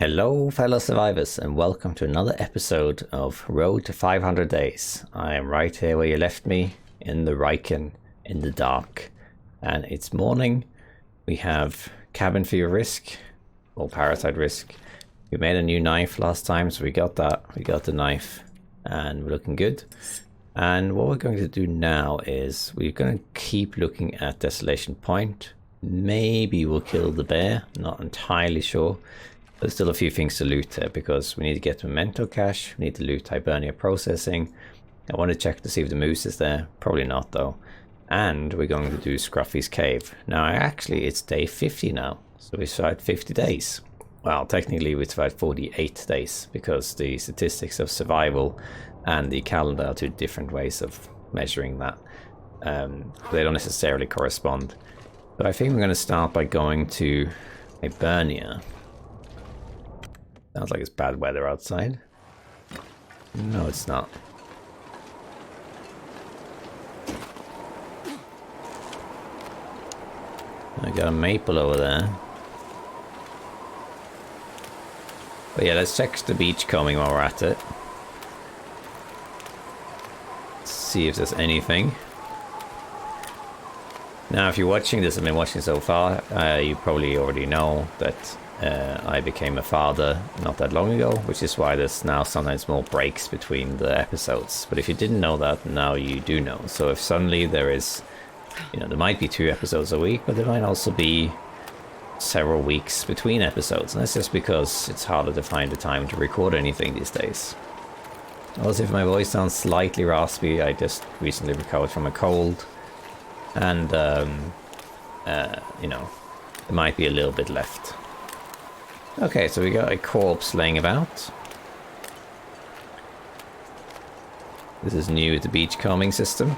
Hello fellow survivors and welcome to another episode of Road to 500 Days. I am right here where you left me, in the Ryken, in the dark. And it's morning. We have cabin fever risk, or parasite risk. We made a new knife last time, so we got that. We got the knife and we're looking good. And what we're going to do now is we're going to keep looking at Desolation Point. Maybe we'll kill the bear, not entirely sure. There's still a few things to loot there because we need to get memento cache, we need to loot Hibernia processing. I want to check to see if the moose is there, probably not though. And we're going to do Scruffy's cave. Now actually it's day 50 now, so we survived 50 days. Well, technically we survived 48 days because the statistics of survival and the calendar are two different ways of measuring that. They don't necessarily correspond. But I think we're going to start by going to Hibernia. Sounds like it's bad weather outside. No, it's not. I got a maple over there. But yeah, let's check the beach combing while we're at it. See if there's anything. Now, if you're watching this and been watching so far, you probably already know that I became a father not that long ago, which is why there's now sometimes more breaks between the episodes. But if you didn't know that, now you do know. So if suddenly there is, there might be 2 episodes a week, but there might also be several weeks between episodes. And that's just because it's harder to find the time to record anything these days. Also, if my voice sounds slightly raspy, I just recently recovered from a cold. And, there might be a little bit left. Okay, so we got a corpse laying about. This is new with the beachcombing system.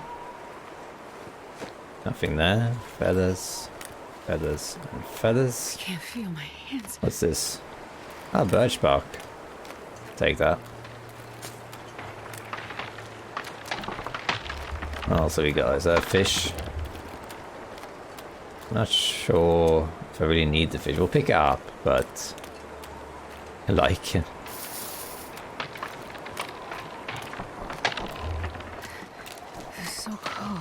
Nothing there. Feathers, feathers, and feathers. I can't feel my hands. What's this? Ah, birch bark. Take that. What else have we got? Is that a fish? Not sure if I really need the fish. We'll pick it up, but I like it. It's so cold.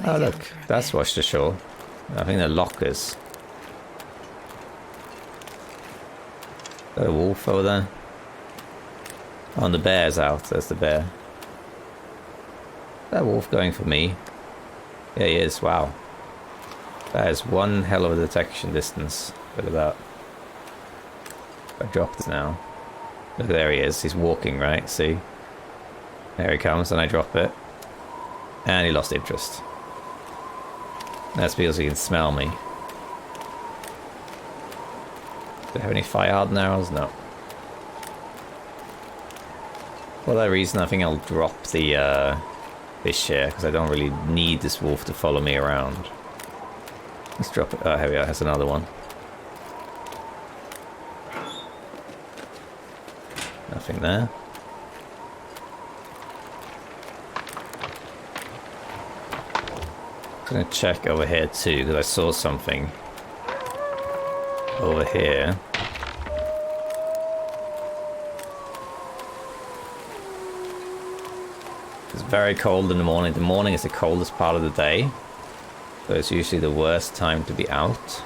Oh look, that's washed ashore. I think they're lockers. Got a wolf over there. Oh, and the bear's out. There's the bear. Is that wolf going for me? Yeah, he is. Wow. That is one hell of a detection distance. Look at that. I dropped it now. Look, there he is. He's walking, right? See? There he comes, and I drop it. And he lost interest. That's because he can smell me. Do I have any fire hardened arrows? No. For that reason, I think I'll drop the fish here, because I don't really need this wolf to follow me around. Let's drop it. Oh, here we are. There's another one. Nothing there. I'm going to check over here too, because I saw something over here. It's very cold in the morning. The morning is the coldest part of the day. So it's usually the worst time to be out.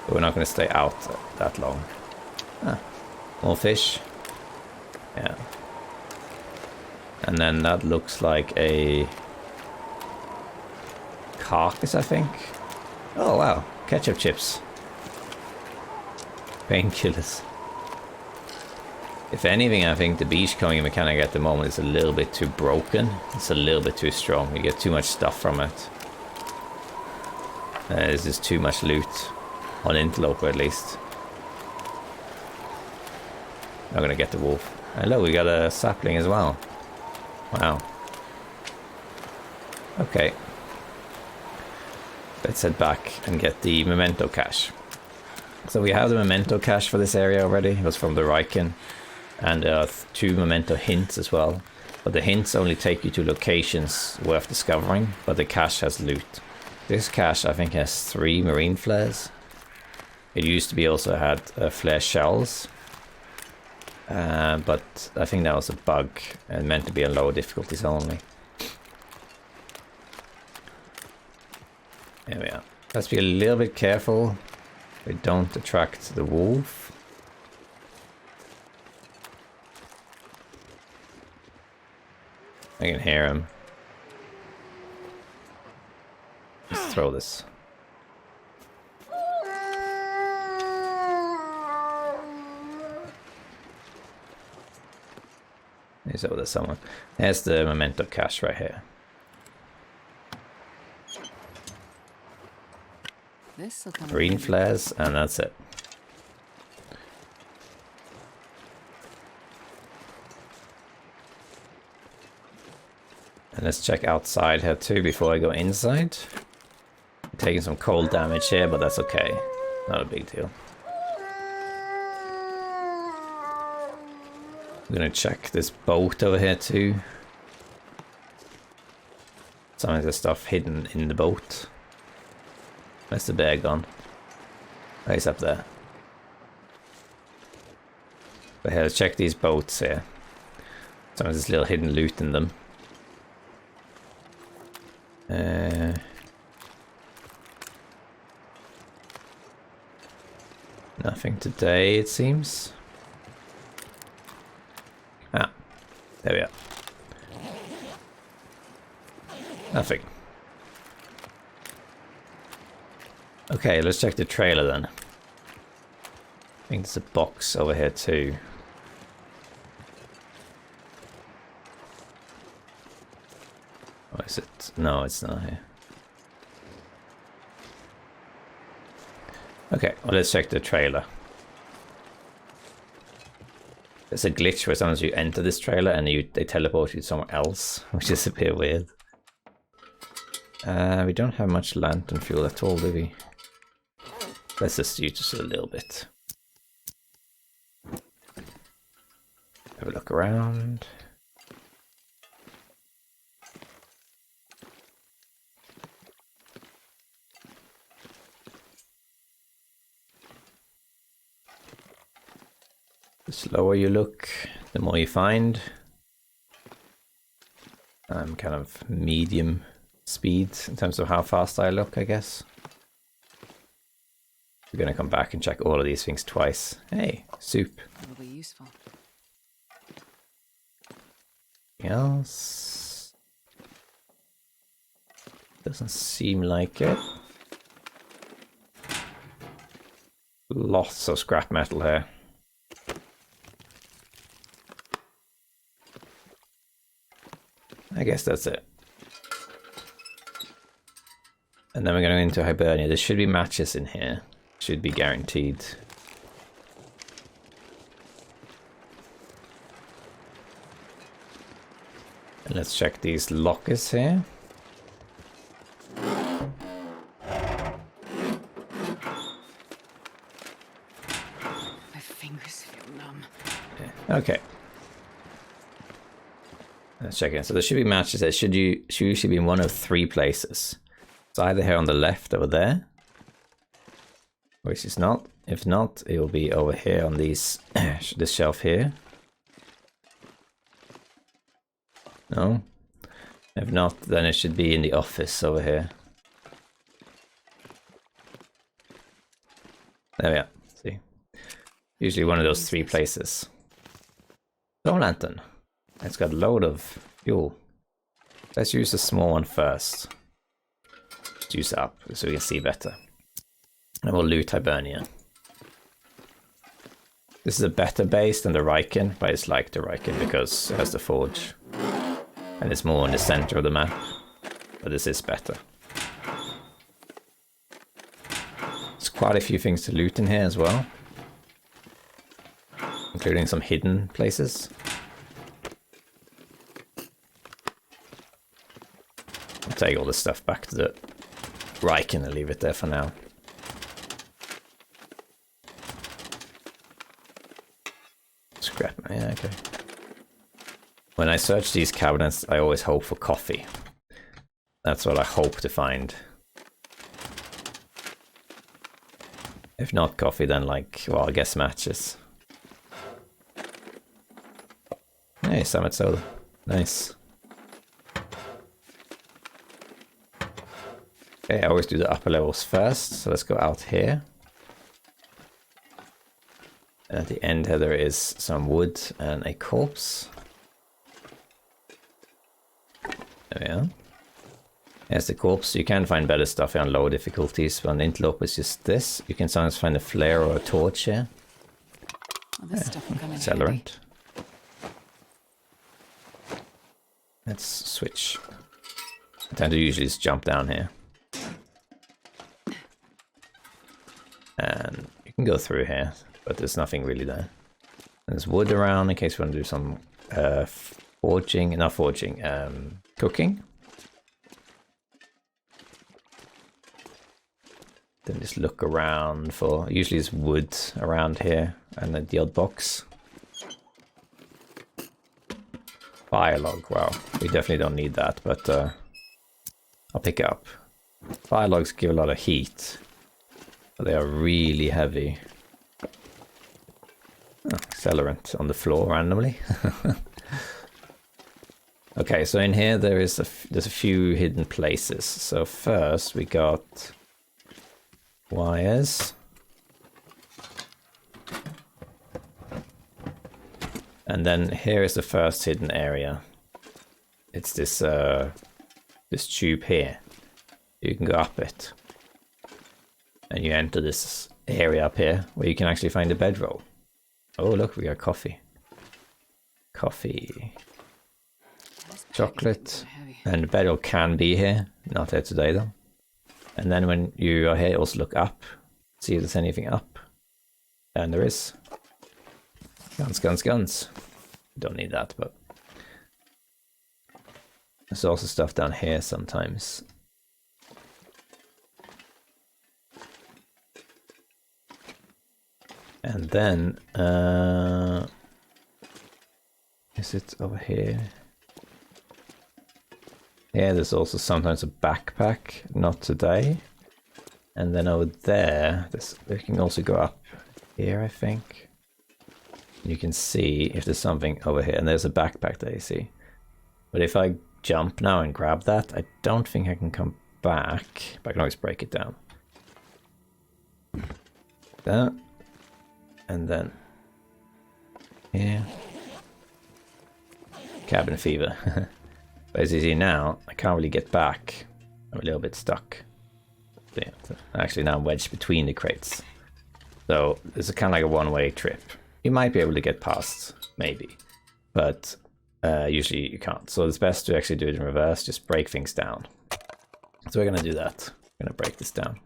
But we're not going to stay out that long. Ah, more fish. Yeah. And then that looks like a carcass, I think. Oh wow, ketchup chips. Painkillers. If anything, I think the beachcombing mechanic at the moment is a little bit too broken. It's a little bit too strong. You get too much stuff from it. There's just too much loot. On Interloper at least. I'm gonna get the wolf. Hello, we got a sapling as well. Wow. Okay. Let's head back and get the memento cache. So we have the memento cache for this area already. It was from the Ryken. And there are 2 memento hints as well. But the hints only take you to locations worth discovering, but the cache has loot. This cache I think has 3 marine flares. It used to be also had flare shells, but I think that was a bug and meant to be on lower difficulties only. There we are. Let's be a little bit careful we don't attract the wolf. I can hear him. Let's throw this. He's over there somewhere. There's the memento cache right here. Green flares, and that's it. And let's check outside here too before I go inside. I'm taking some cold damage here, but that's okay. Not a big deal. I'm gonna check this boat over here too. Some of the stuff hidden in the boat. Where's the bear gone? Oh, he's up there. But here, let's check these boats here. Some of this little hidden loot in them. Nothing today, it seems. Ah, there we are. Nothing. Okay, let's check the trailer then. I think there's a box over here too. Oh, is it? No, it's not here. Okay, well, let's check the trailer. There's a glitch where sometimes you enter this trailer and they teleport you somewhere else, which is a bit weird. We don't have much lantern fuel at all, do we? Let's just use this a little bit. Have a look around. The slower you look, the more you find. I'm kind of medium speed in terms of how fast I look, I guess. We're gonna come back and check all of these things twice. Hey, soup. That'll be useful. Anything else? Doesn't seem like it. Lots of scrap metal here. I guess that's it. And then we're going into Hibernia. There should be matches in here. Should be guaranteed. And let's check these lockers here. My fingers feel numb. Yeah. Okay. Let's check it. So there should be matches. There should usually be in one of three places. It's either here on the left over there, which is not. If not, it will be over here on these this shelf here. No. If not, then it should be in the office over here. There we are. See, usually one of those three places. Stone lantern. It's got a load of fuel. Let's use the small one first. Use it up so we can see better. And we'll loot Hibernia. This is a better base than the Ryken, but it's like the Ryken because it has the forge. And it's more in the center of the map. But this is better. There's quite a few things to loot in here as well. Including some hidden places. I'll take all this stuff back to the Ryken and leave it there for now. Scrap, yeah, okay. When I search these cabinets, I always hope for coffee. That's what I hope to find. If not coffee, then like, well, I guess matches. Hey, Summit Soda. Nice. Okay, I always do the upper levels first, so let's go out here. And at the end here there is some wood and a corpse. There we are. Here's the corpse. You can find better stuff on lower difficulties, but on the interlope is just this. You can sometimes find a flare or a torch here. Well, this stuff will come in Accelerant. handy. Let's switch. I tend to usually just jump down here. And you can go through here, but there's nothing really there. There's wood around in case we want to do some forging, not forging, cooking. Then just look around for, usually there's wood around here and then the odd box. Fire log, wow, we definitely don't need that, but I'll pick it up. Fire logs give a lot of heat, but they are really heavy. Oh, accelerant on the floor randomly. Okay, so in here there's a few hidden places. So first we got wires. And then here is the first hidden area. It's this this tube here. You can go up it. And you enter this area up here where you can actually find a bedroll. Oh look, we got coffee. Coffee. Chocolate. And the bedroll can be here. Not here today though. And then when you are here, also look up. See if there's anything up. And there is. Guns, guns, guns. Don't need that, but there's also stuff down here sometimes. And then, is it over here? Yeah, there's also sometimes a backpack, not today. And then over there, we can also go up here, I think. You can see if there's something over here, and there's a backpack there, you see. But if I jump now and grab that, I don't think I can come back, but I can always break it down. That, and then here. Cabin fever. But as you see now, I can't really get back. I'm a little bit stuck. Yeah, actually now I'm wedged between the crates. So it's kind of like a one-way trip. You might be able to get past, maybe, but usually you can't. So it's best to actually do it in reverse, just break things down. So we're going to do that. We're going to break this down.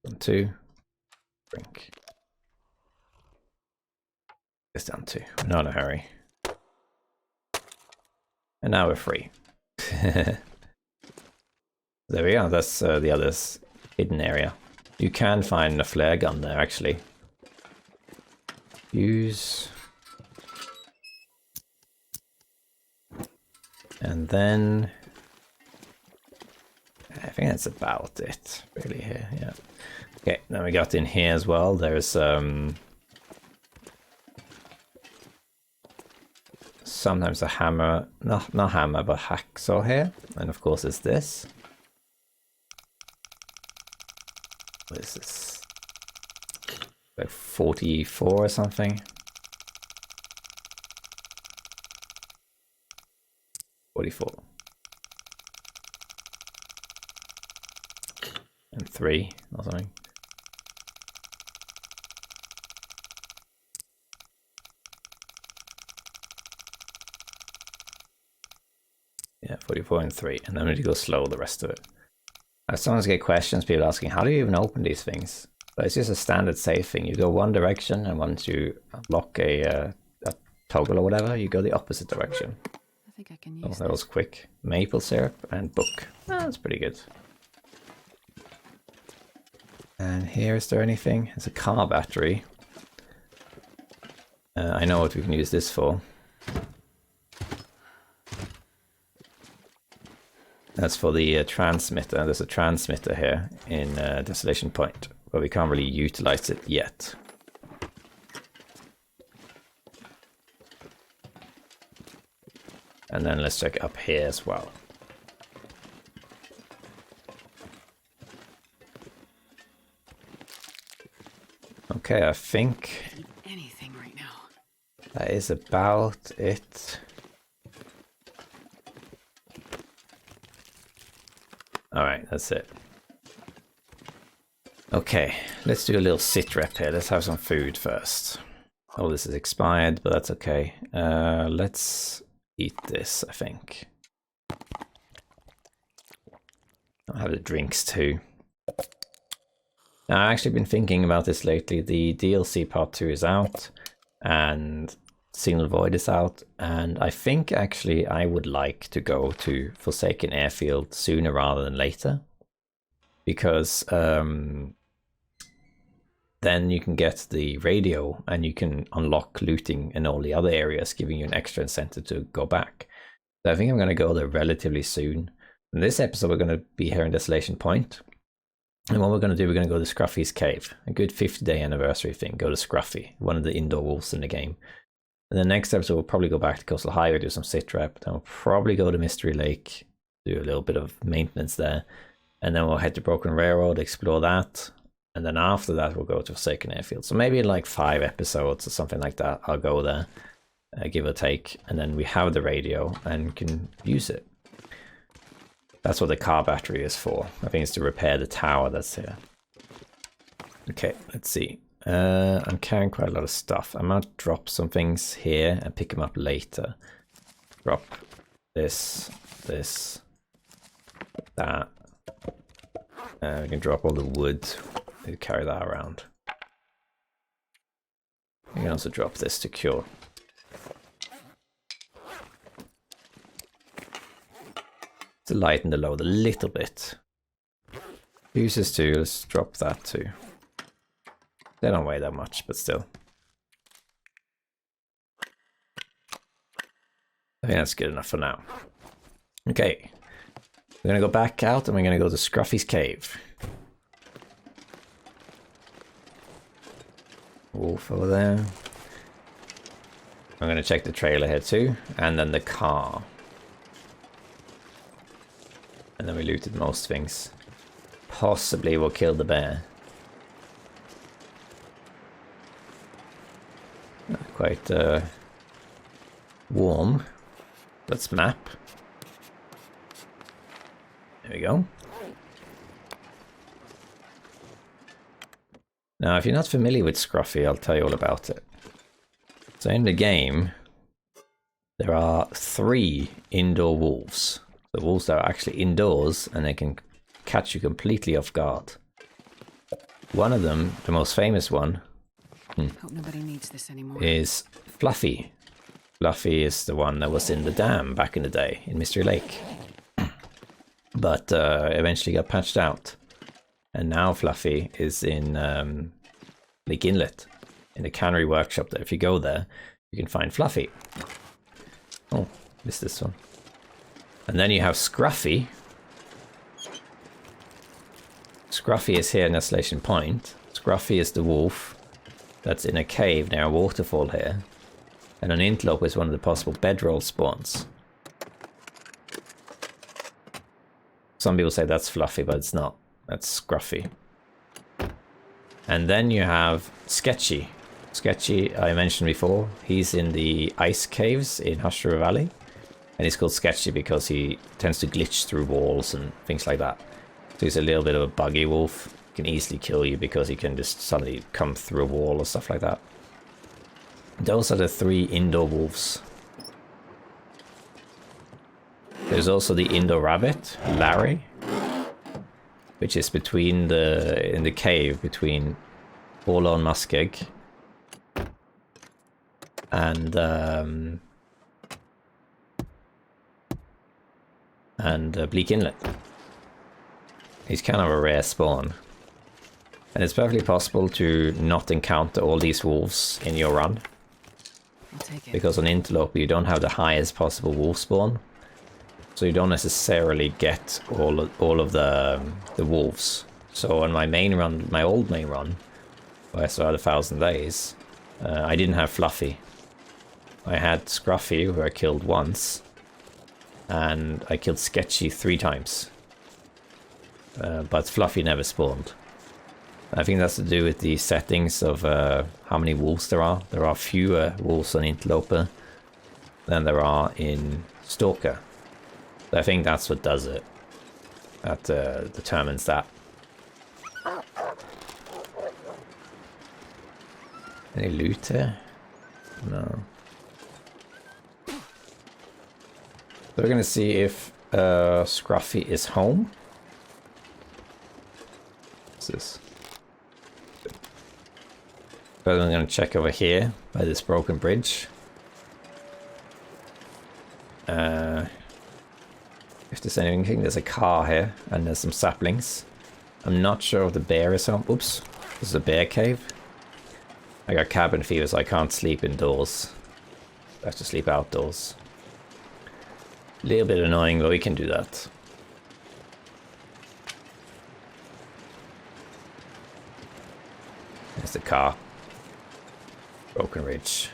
1, 2, break. This down 2. We're not in a hurry. And now we're free. There we go. That's the other hidden area. You can find a flare gun there, actually. Use. And then I think that's about it, really, here. Yeah. Okay, then we got in here as well. There's sometimes a hammer, not hammer, but hacksaw here. And of course, it's this. What is this? Like 44 or something. 44. And 3 or something. Yeah, 44 and 3. And then we need to go slow the rest of it. I sometimes get questions, people asking, how do you even open these things? But it's just a standard safe thing. You go one direction, and once you unlock a toggle or whatever, you go the opposite direction. I think I can use that was quick. Maple syrup and book. Oh, that's pretty good. And here, is there anything? It's a car battery. I know what we can use this for. That's for the transmitter. There's a transmitter here in Desolation Point. but we can't really utilize it yet. And then let's check up here as well. Okay, I think Anything right now. that is about it. Alright, that's it. Okay, let's do a little sit rep here. Let's have some food first. Oh, this is expired, but that's okay. Let's eat this, I think. I'll have the drinks too. Now, I've actually been thinking about this lately. The DLC Part 2 is out, and Signal Void is out, and I think actually I would like to go to Forsaken Airfield sooner rather than later, because then you can get the radio and you can unlock looting in all the other areas, giving you an extra incentive to go back. So I think I'm going to go there relatively soon. In this episode, we're going to be here in Desolation Point. And what we're going to do, we're going to go to Scruffy's cave. A good 50-day anniversary thing. Go to Scruffy, one of the indoor wolves in the game. And the next episode, we'll probably go back to Coastal Highway, do some sit rep. Then we'll probably go to Mystery Lake, do a little bit of maintenance there. And then we'll head to Broken Railroad, explore that. And then after that, we'll go to Forsaken Airfield. So maybe in like 5 episodes or something like that, I'll go there, give or take. And then we have the radio and can use it. That's what the car battery is for. I think it's to repair the tower that's here. Okay, let's see. I'm carrying quite a lot of stuff. I might drop some things here and pick them up later. Drop this, that. We can drop all the wood. Carry that around. We can also drop this to cure. To lighten the load a little bit. Fuses too, let's drop that too. They don't weigh that much, but still. I think that's good enough for now. Okay. We're gonna go back out and we're gonna go to Scruffy's cave. Wolf over there. I'm gonna check the trailer here too, and then the car. And then we looted most things. Possibly we'll kill the bear. Quite warm. Let's map. There we go. Now, if you're not familiar with Scruffy, I'll tell you all about it. So in the game, there are 3 indoor wolves. The wolves that are actually indoors, and they can catch you completely off guard. One of them, the most famous one, Hope nobody needs this anymore. is Fluffy. Fluffy is the one that was in the dam back in the day, in Mystery Lake. But eventually got patched out. And now Fluffy is in Lake Inlet, in the cannery workshop there. If you go there, you can find Fluffy. Oh, missed this one. And then you have Scruffy. Scruffy is here in Desolation Point. Scruffy is the wolf that's in a cave near a waterfall here. And an interlope is one of the possible bedroll spawns. Some people say that's Fluffy, but it's not. That's Scruffy. And then you have Sketchy. Sketchy, I mentioned before, he's in the ice caves in Hajii Valley. And he's called Sketchy because he tends to glitch through walls and things like that. So he's a little bit of a buggy wolf. He can easily kill you because he can just suddenly come through a wall or stuff like that. Those are the 3 indoor wolves. There's also the indoor rabbit, Larry, which is between in the cave between Forlorn Muskeg and Bleak Inlet. He's kind of a rare spawn. And it's perfectly possible to not encounter all these wolves in your run. I'll take it. Because on Interloper you don't have the highest possible wolf spawn. So you don't necessarily get all of the wolves. So on my main run, my old main run, where I started 1,000 days, I didn't have Fluffy. I had Scruffy, who I killed once, and I killed Sketchy 3 times. But Fluffy never spawned. I think that's to do with the settings of how many wolves there are. There are fewer wolves on Interloper than there are in Stalker. So I think that's what does it. That determines that. Any loot here? No. So we're gonna see if Scruffy is home. What's this? But I'm gonna check over here by this broken bridge. If there's anything, there's a car here and there's some saplings. I'm not sure if the bear is home. Oops, this is a bear cave. I got cabin fever, so I can't sleep indoors. I have to sleep outdoors. A little bit annoying, but we can do that. There's the car. Broken Ridge.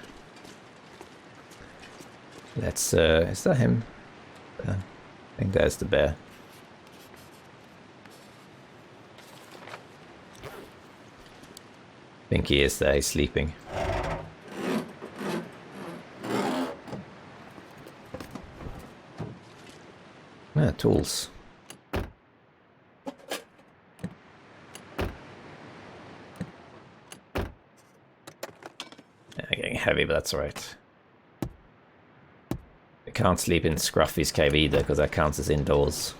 Let's, is that him? I think there's the bear. I think he is there, he's sleeping. Ah, tools. Yeah, getting heavy, but that's alright. I can't sleep in Scruffy's cave either, because that counts as indoors.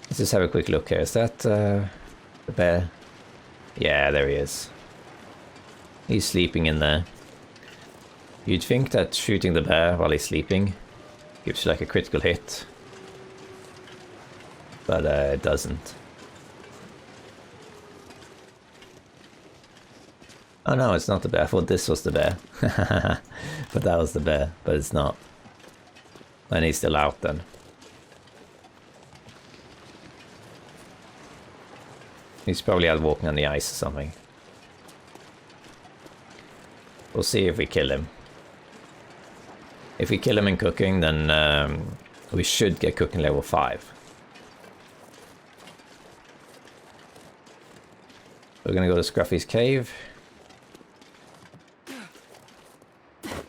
Let's just have a quick look here. Is that the bear? Yeah, there he is. He's sleeping in there. You'd think that shooting the bear while he's sleeping gives you like a critical hit. But it doesn't. Oh no, it's not the bear. I thought this was the bear. But that was the bear, but it's not. And he's still out then. He's probably out walking on the ice or something. We'll see if we kill him. If we kill him in cooking, then we should get cooking level 5. We're gonna go to Scruffy's cave.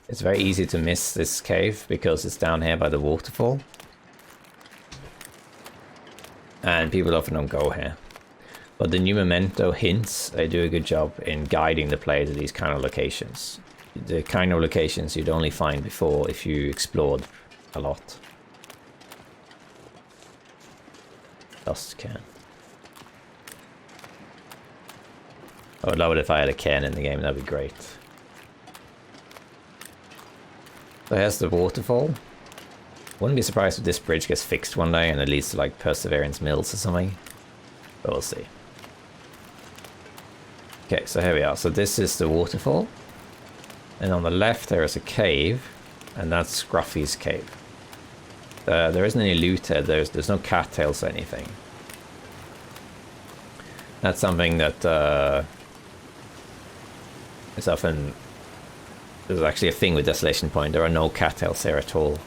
It's very easy to miss this cave because it's down here by the waterfall. And people often don't go here. But the new Memento hints, they do a good job in guiding the player to these kind of locations. The kind of locations you'd only find before if you explored a lot. Dust can. I would love it if I had a can in the game, that'd be great. So here's the waterfall. Wouldn't be surprised if this bridge gets fixed one day and it leads to like Perseverance Mills or something. But we'll see. Okay, so here we are. So this is the waterfall. And on the left there is a cave. And that's Scruffy's cave. There isn't any loot here. There's no cattails or anything. That's something that is often... There's actually a thing with Desolation Point. There are no cattails here at all.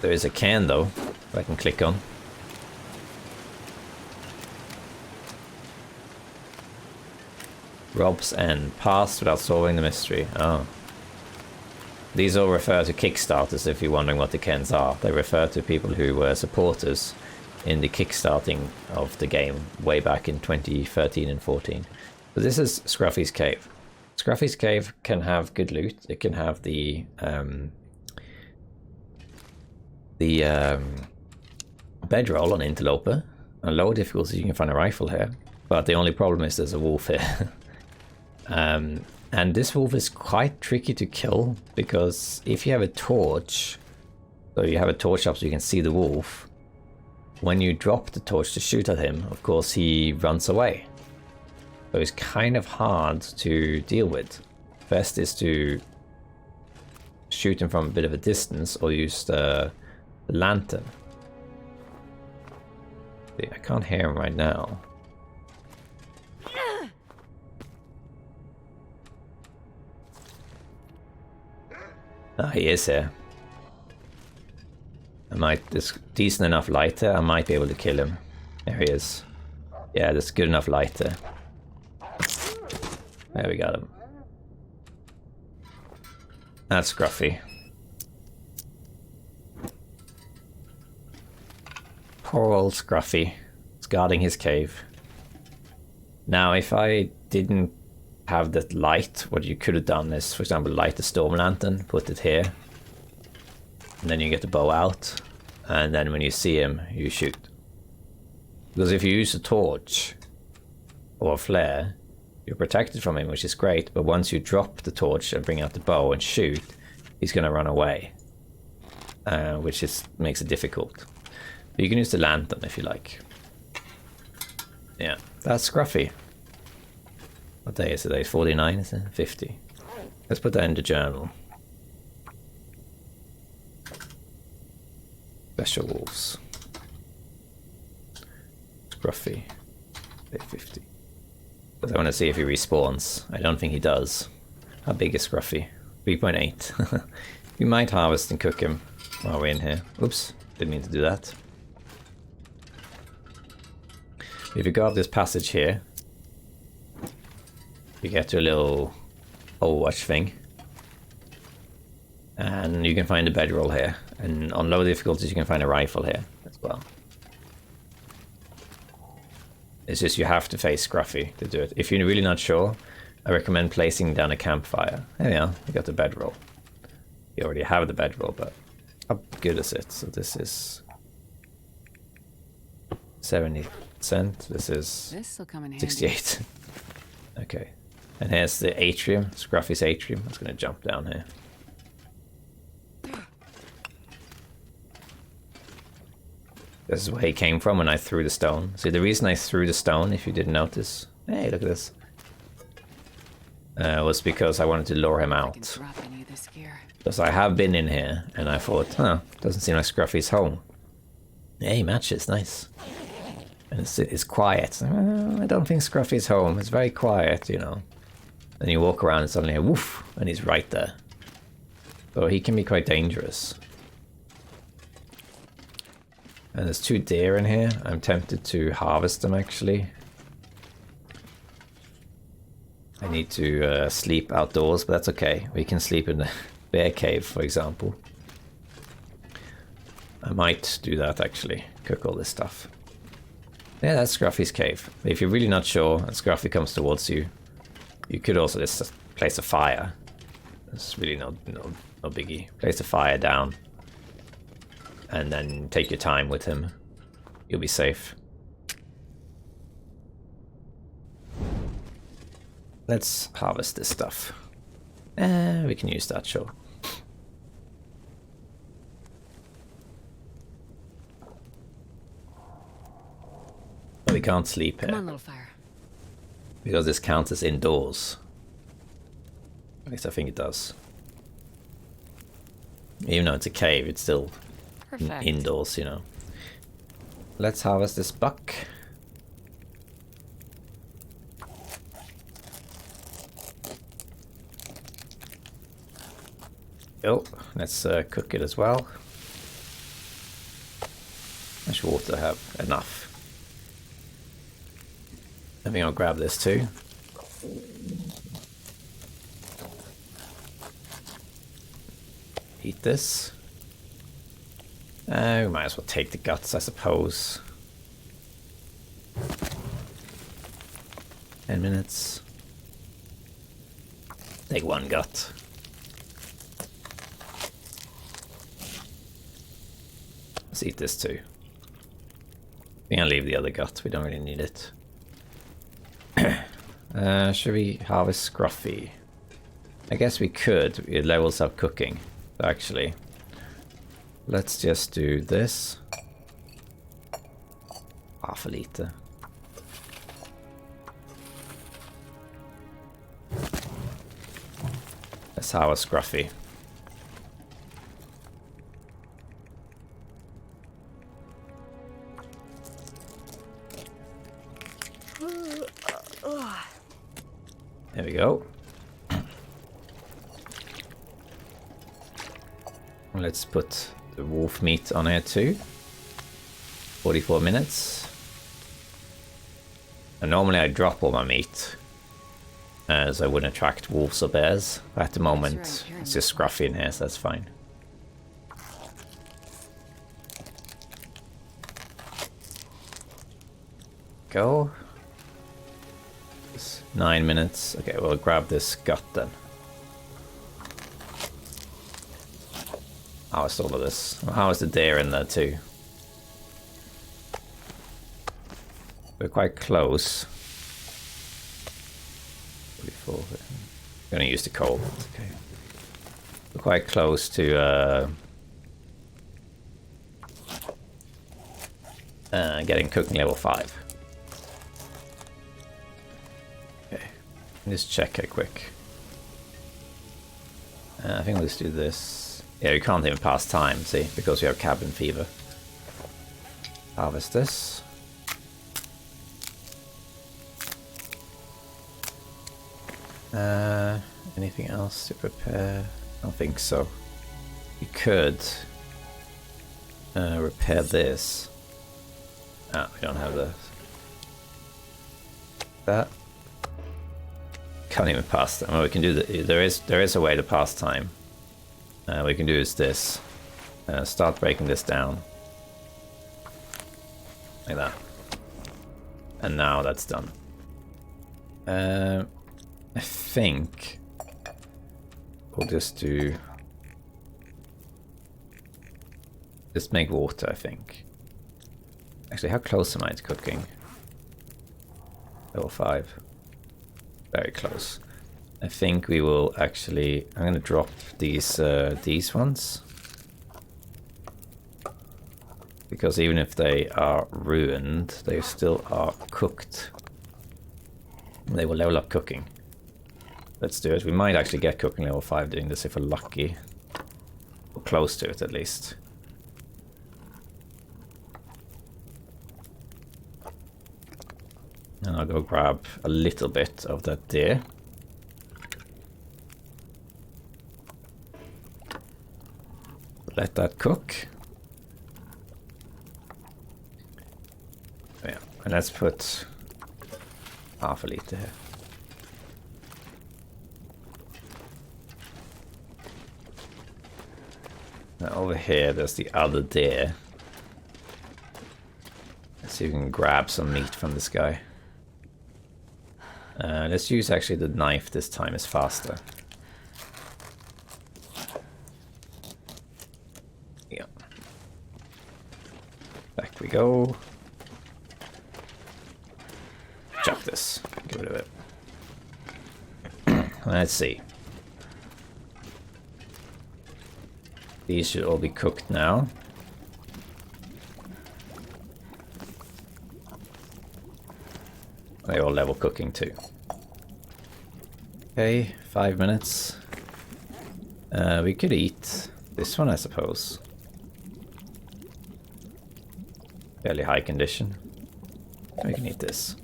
There is a can though, that I can click on. Rob's End. Passed without solving the mystery. Oh. These all refer to Kickstarters if you're wondering what the cans are. They refer to people who were supporters in the kickstarting of the game way back in 2013 and 14. But this is Scruffy's cave. Scruffy's cave can have good loot. It can have the bedroll on Interloper. On low difficulty you can find a rifle here. But the only problem is there's a wolf here. And this wolf is quite tricky to kill, because if you have a torch, so you have a torch up so you can see the wolf, when you drop the torch to shoot at him, of course he runs away. So it's kind of hard to deal with. Best is to shoot him from a bit of a distance or use the The lantern. See, I can't hear him right now. Ah, he is here. There's decent enough light there, I might be able to kill him. There he is. Yeah, there's good enough light there. There we got him. That's Scruffy. Poor old Scruffy. He's guarding his cave. Now, if I didn't have that light, what you could have done is, for example, light the storm lantern, put it here, and then you get the bow out, and then when you see him, you shoot. Because if you use a torch or a flare, you're protected from him, which is great, but once you drop the torch and bring out the bow and shoot, he's going to run away, which makes it difficult. But you can use the lantern if you like. Yeah, that's Scruffy. What day is today? 49, is it? 50. Let's put that in the journal. Special wolves. Scruffy. Day 50. But I want to see if he respawns. I don't think he does. How big is Scruffy? 3.8. We might harvest and cook him while we're in here. Oops, didn't mean to do that. If you go up this passage here, you get to a little Overwatch thing. And you can find a bedroll here. And on low difficulties you can find a rifle here as well. It's just you have to face Scruffy to do it. If you're really not sure, I recommend placing down a campfire. There we are, you got the bedroll. You already have the bedroll, but how good is it? So this is 70%. This is 68. Okay. And here's the atrium, Scruffy's atrium. I'm just going to jump down here. This is where he came from when I threw the stone. See, the reason I threw the stone, if you didn't notice, hey, look at this, was because I wanted to lure him out. Because I have been in here, and I thought, huh, doesn't seem like Scruffy's home. Hey, matches, nice. And it's quiet. I don't think Scruffy's home. It's very quiet, you know. And you walk around and suddenly, woof, and he's right there. So he can be quite dangerous. And there's 2 deer in here. I'm tempted to harvest them, actually. I need to sleep outdoors, but that's okay. We can sleep in the bear cave, for example. I might do that, actually. Cook all this stuff. Yeah, that's Scruffy's cave. If you're really not sure and Scruffy comes towards you, you could also just place a fire. It's really no biggie. Place a fire down. And then take your time with him. You'll be safe. Let's harvest this stuff. We can use that, sure. But we can't sleep here. Come on, little fire. Because this counts as indoors. At least I think it does. Even though it's a cave, it's still indoors, you know. Let's harvest this buck. Oh, let's cook it as well. How much water have? Enough. I think I'll grab this too. Eat this. We might as well take the guts, I suppose. 10 minutes. Take 1 gut. Let's eat this too. I think I'll leave the other gut, we don't really need it. Should we harvest Scruffy? I guess we could. It levels up cooking, actually. Let's just do this. Half a liter. Let's harvest Scruffy. go. Let's put the wolf meat on here too. 44 minutes. And normally I drop all my meat, as I wouldn't attract wolves or bears. But at the moment, it's just Scruffy in here, so that's fine. Go. It's 9 minutes. Okay, we'll grab this gut then. How is all of this? How is the deer in there too? We're quite close. 44. I'm gonna use the coal. Okay. We're quite close to getting cooking level 5. Okay. Let's check it quick. I think let's do this. Yeah, you can't even pass time, see, because you have cabin fever. Harvest this. Anything else to prepare? I don't think so. You could repair this. Ah, we don't have this. That can't even pass time. Well, we can do the. There is a way to pass time. We can do is this. Start breaking this down. Like that. And now that's done. I think we'll just do... Just make water, I think. Actually, how close am I to cooking? Level 5. Very close. I think we will actually... I'm going to drop these ones. Because even if they are ruined, they still are cooked. They will level up cooking. Let's do it. We might actually get cooking level 5 doing this if we're lucky. Or close to it at least. And I'll go grab a little bit of that deer. Let that cook. Yeah, and let's put half a liter here. Now over here, there's the other deer. Let's see if we can grab some meat from this guy. Let's use actually the knife this time, is faster. Yeah. Back we go. Chop this. Get rid of it. Let's see. These should all be cooked now. They all level cooking too. Okay, 5 minutes. We could eat this one, I suppose. Fairly high condition. We can eat this.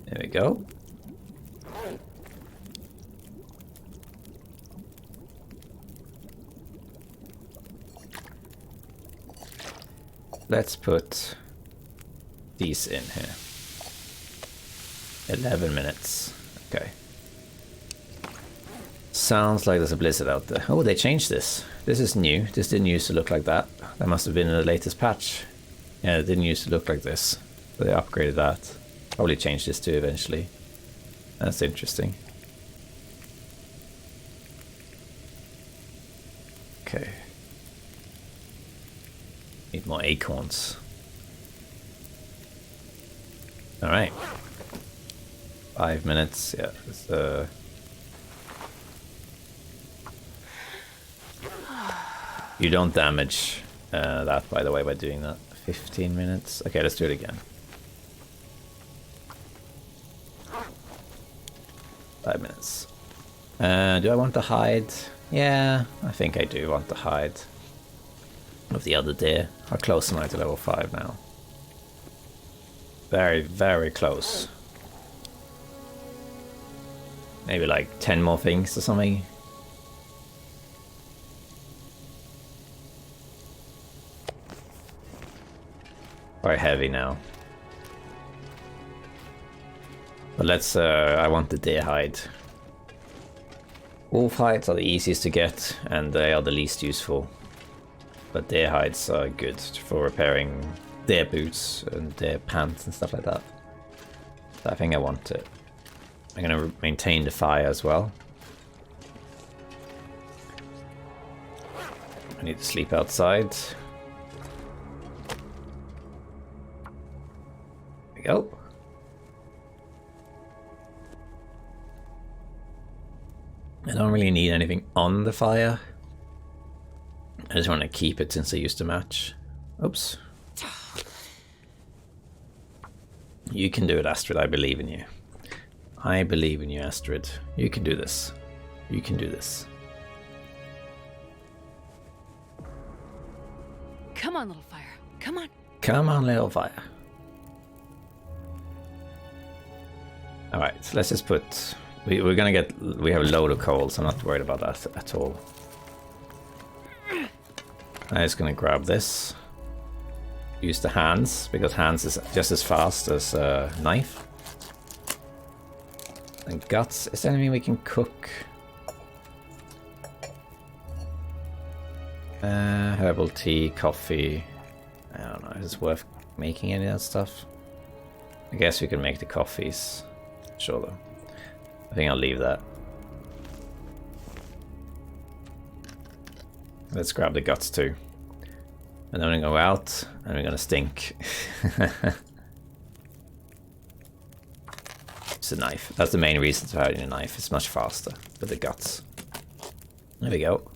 There we go. Let's put these in here. 11 minutes. Okay. Sounds like there's a blizzard out there. Oh, they changed this. This is new. This didn't used to look like that. That must have been in the latest patch. Yeah, it didn't used to look like this. But they upgraded that. Probably changed this too eventually. That's interesting. Okay. Need more acorns. Alright. 5 minutes, yeah. It's, you don't damage that, by the way, by doing that. 15 minutes. Okay, let's do it again. 5 minutes. Do I want to hide? Yeah, I think I do want to hide. Of the other deer. How close am I to level 5 now? Very, very close. Maybe like 10 more things or something. Quite heavy now. But let's, I want the deer hide. Wolf hides are the easiest to get, and they are the least useful. But deer hides are good for repairing deer boots and deer pants and stuff like that. So I think I want it. I'm gonna maintain the fire as well. I need to sleep outside. There we go. I don't really need anything on the fire. I just want to keep it since I used the match. Oops. You can do it, Astrid. I believe in you. I believe in you, Astrid. You can do this. You can do this. Come on, little fire. Come on. Come on, little fire. Alright, so let's just put... We're gonna get... We have a load of coal, so I'm not worried about that at all. I'm just gonna grab this. Use the hands, because hands is just as fast as knife. And guts, is there anything we can cook? Herbal tea, coffee. I don't know, is it worth making any of that stuff? I guess we can make the coffees. Sure though. I think I'll leave that. Let's grab the guts too. And then we're gonna go out and we're gonna stink. It's a knife. That's the main reason for having a knife. It's much faster with the guts. There we go.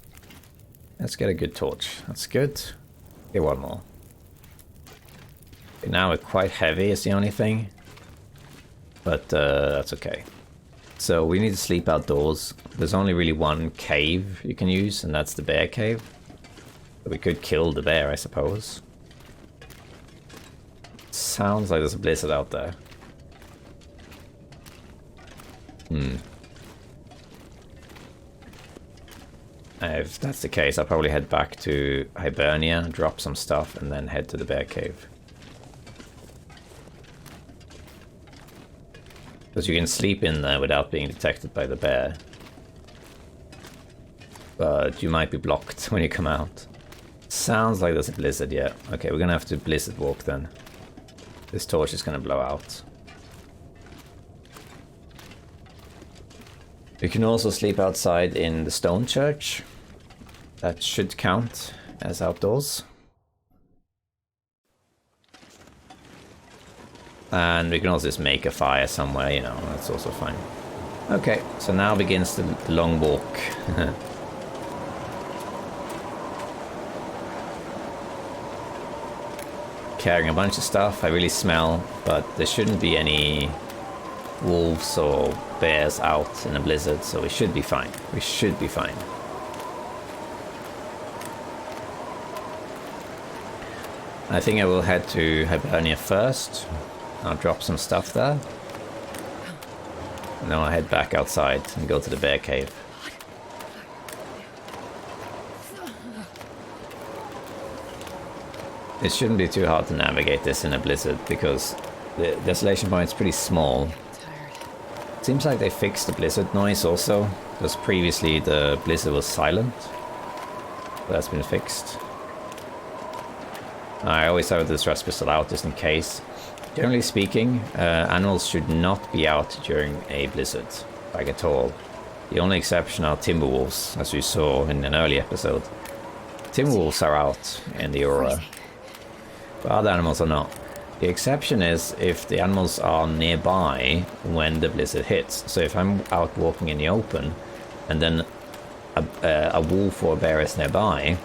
Let's get a good torch. That's good. Get one more. Okay, now we're quite heavy is the only thing. But that's okay. So we need to sleep outdoors. There's only really one cave you can use, and that's the bear cave. But we could kill the bear, I suppose. Sounds like there's a blizzard out there. If that's the case, I'll probably head back to Hibernia, drop some stuff, and then head to the bear cave. Because you can sleep in there without being detected by the bear. But you might be blocked when you come out. Sounds like there's a blizzard, yeah. Okay, we're gonna have to blizzard walk then. This torch is gonna blow out. You can also sleep outside in the stone church. That should count as outdoors. And we can also just make a fire somewhere, you know, that's also fine. Okay, so now begins the long walk. Carrying a bunch of stuff, I really smell, but there shouldn't be any wolves or bears out in a blizzard, so we should be fine. We should be fine. I think I will head to Hibernia first. I'll drop some stuff there. And then I'll head back outside and go to the bear cave. It shouldn't be too hard to navigate this in a blizzard because the Desolation Point is pretty small. It seems like they fixed the blizzard noise also, because previously the blizzard was silent. But that's been fixed. I always have this rust pistol out just in case. Generally speaking, animals should not be out during a blizzard, like at all. The only exception are timber wolves, as you saw in an early episode. Timber wolves are out in the Aurora, but other animals are not. The exception is if the animals are nearby when the blizzard hits. So if I'm out walking in the open, and then a wolf or a bear is nearby,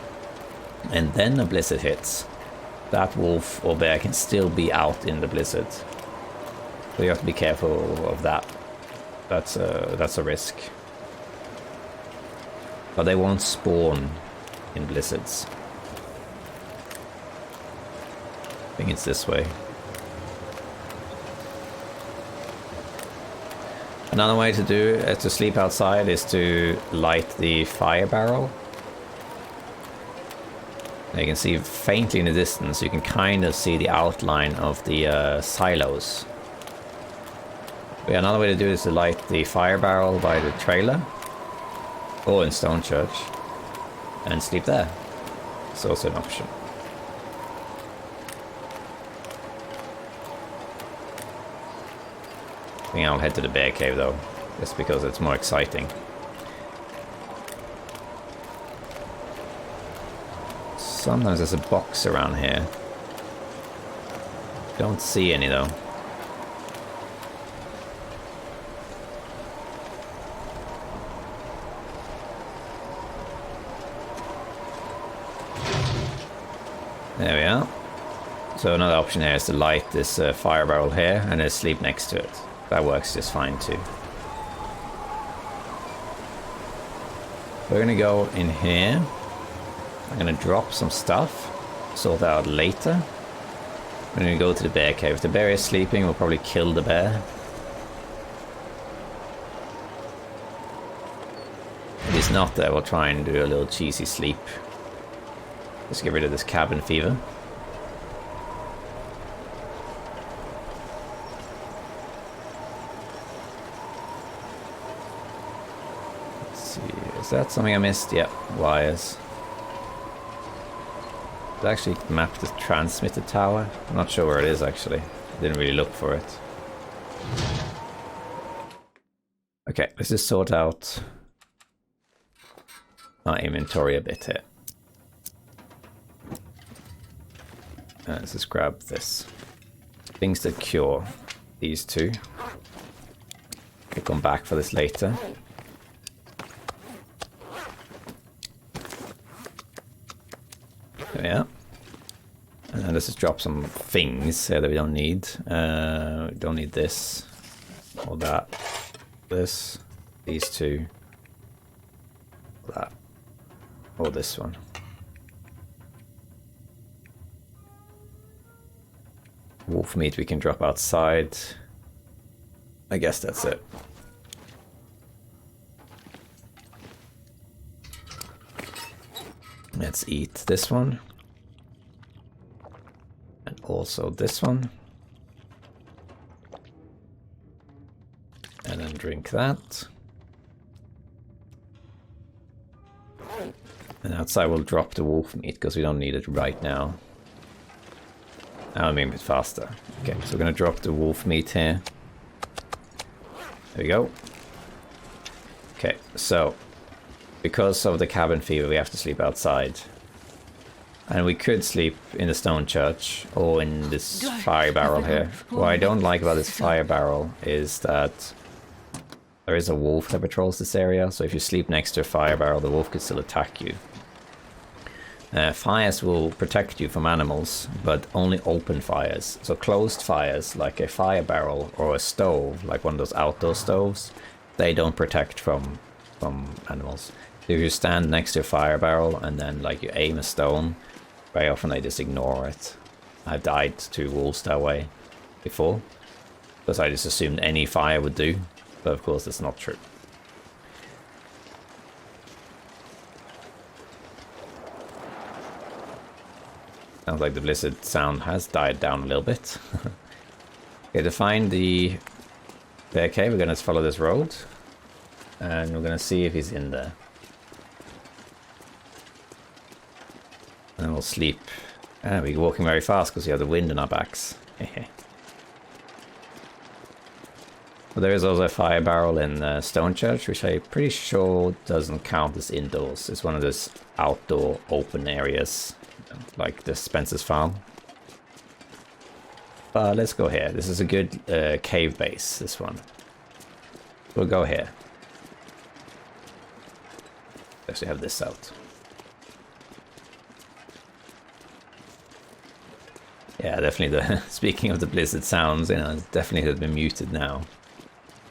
and then a blizzard hits, that wolf or bear can still be out in the blizzard. So you have to be careful of that. That's a risk. But they won't spawn in blizzards. I think it's this way. Another way to do to sleep outside is to light the fire barrel. You can see faintly in the distance, you can kind of see the outline of the silos. But yeah, another way to do it is to light the fire barrel by the trailer or in Stone Church and sleep there. It's also an option. I think I'll head to the bear cave though, just because it's more exciting. Sometimes there's a box around here. Don't see any though. There we are. So another option here is to light this fire barrel here and then sleep next to it. That works just fine too. We're gonna go in here. I'm gonna drop some stuff, sort that out later. We're gonna go to the bear cave. If the bear is sleeping, we'll probably kill the bear. If he's not there, we'll try and do a little cheesy sleep. Just get rid of this cabin fever. Is that something I missed? Yep, wires. Did I actually map the transmitter tower? I'm not sure where it is actually. Didn't really look for it. Okay, let's just sort out our inventory a bit here. Let's just grab this. Things that cure. These two. We'll come back for this later. Yeah, and then let's just drop some things that we don't need. We don't need this, or that, this, these two, that, or this one. Wolf meat we can drop outside. I guess that's it. Let's eat this one. And also this one. And then drink that. And outside we'll drop the wolf meat because we don't need it right now. Now I'm a bit faster. Okay, so we're going to drop the wolf meat here. There we go. Okay, so because of the cabin fever, we have to sleep outside. And we could sleep in the stone church or in this fire barrel here. What I don't like about this fire barrel is that there is a wolf that patrols this area. So if you sleep next to a fire barrel, the wolf could still attack you. Fires will protect you from animals, but only open fires. So closed fires, like a fire barrel or a stove, like one of those outdoor stoves, they don't protect from animals. If you stand next to a fire barrel and then like you aim a stone, very often they just ignore it. I've died to wolves that way before, because I just assumed any fire would do, but of course that's not true. Sounds like the blizzard sound has died down a little bit. Okay, to find the bear cave, we're going to follow this road. And we're going to see if he's in there. And we'll sleep. We're walking very fast because we have the wind in our backs. But there is also a fire barrel in Stone Church, which I'm pretty sure doesn't count as indoors. It's one of those outdoor open areas, like the Spencer's farm. But let's go here. This is a good cave base, this one. We'll go here. Actually have this out. Yeah, definitely the speaking of the blizzard sounds, you know, it definitely has been muted now.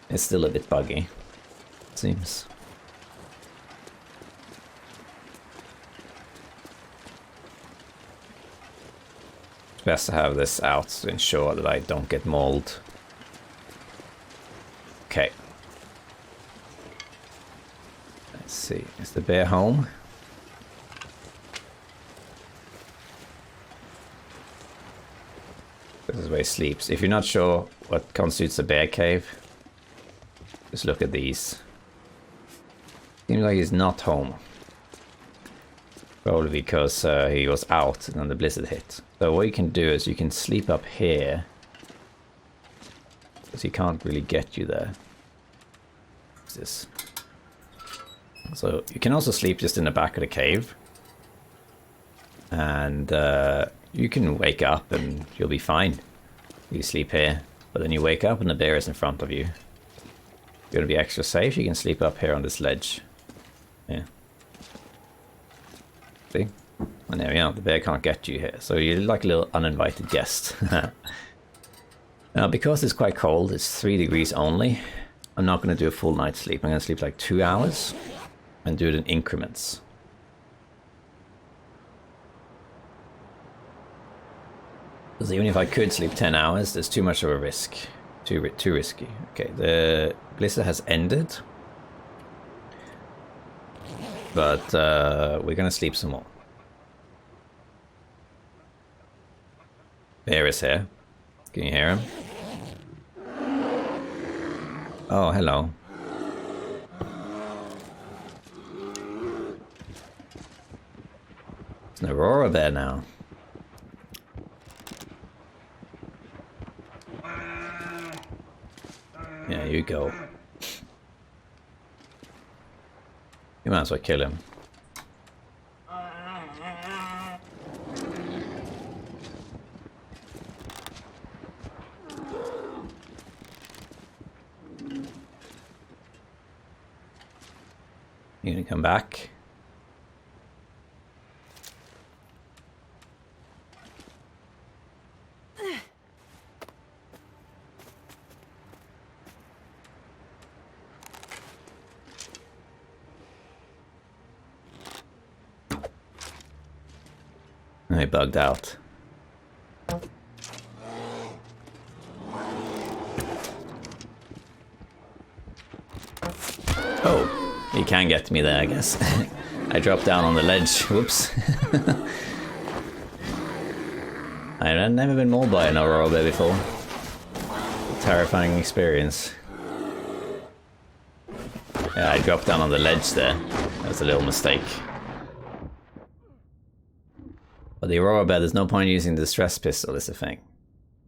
It's still a bit buggy, it seems. It's best to have this out to ensure that I don't get mauled. Okay, Let's see, is the bear home? This is where he sleeps. If you're not sure what constitutes a bear cave, just look at these. Seems like he's not home. Probably because he was out and then the blizzard hit. So what you can do is you can sleep up here. Because he can't really get you there. What's this? So you can also sleep just in the back of the cave. And you can wake up and you'll be fine. You sleep here. But then you wake up and the bear is in front of you. If you want to be extra safe, you can sleep up here on this ledge. Yeah. See? And there we are, the bear can't get you here. So you're like a little uninvited guest. Now, because it's quite cold, it's 3 degrees only, I'm not going to do a full night's sleep. I'm going to sleep like 2 hours and do it in increments. Because even if I could sleep 10 hours, there's too much of a risk. Too risky. Okay, the blizzard has ended. But we're going to sleep some more. Bear is here. Can you hear him? Oh, hello. There's an Aurora bear now. Yeah, you go. You might as well kill him. You gonna come back? I bugged out. Oh, you can get me there, I guess. I dropped down on the ledge. Whoops. I've never been mauled by an Aurora bear before. Terrifying experience. Yeah, I dropped down on the ledge there. That was a little mistake. But the Aurora bear, there's no point using the distress pistol, is the thing.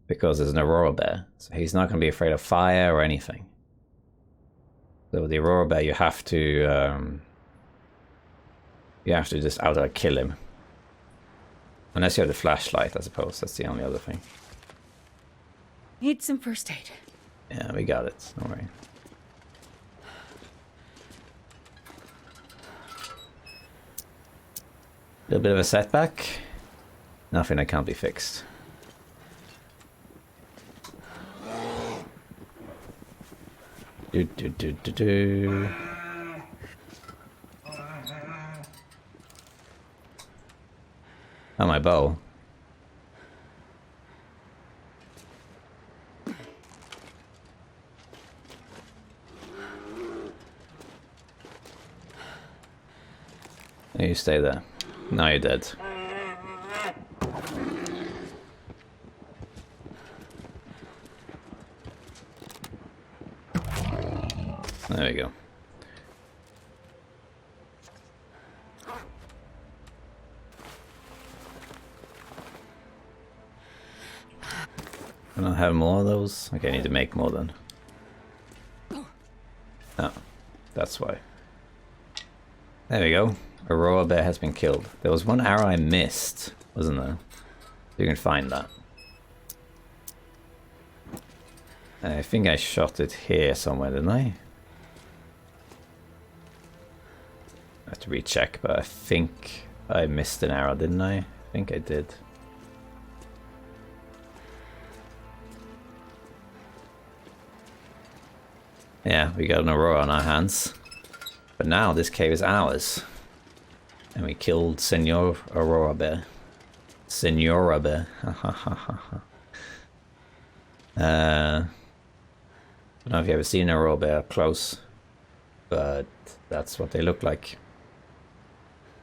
Because there's an Aurora bear. So he's not going to be afraid of fire or anything. So with the Aurora bear, you have to just outright kill him. Unless you have the flashlight, I suppose. That's the only other thing. Need some first aid. Yeah, we got it. Don't worry. A little bit of a setback. Nothing that can't be fixed. Do. Oh, my bow. You stay there. Now you're dead. There we go. Can I have more of those? Okay, I need to make more then. Oh, that's why. There we go. Aurora bear has been killed. There was one arrow I missed, wasn't there? You can find that. I think I shot it here somewhere, didn't I? I have to recheck, but I think I missed an arrow, didn't I? I think I did. Yeah, we got an Aurora on our hands. But now this cave is ours. And we killed Senor Aurora bear. Senora bear. I don't know if you've ever seen an Aurora bear up close. but that's what they look like.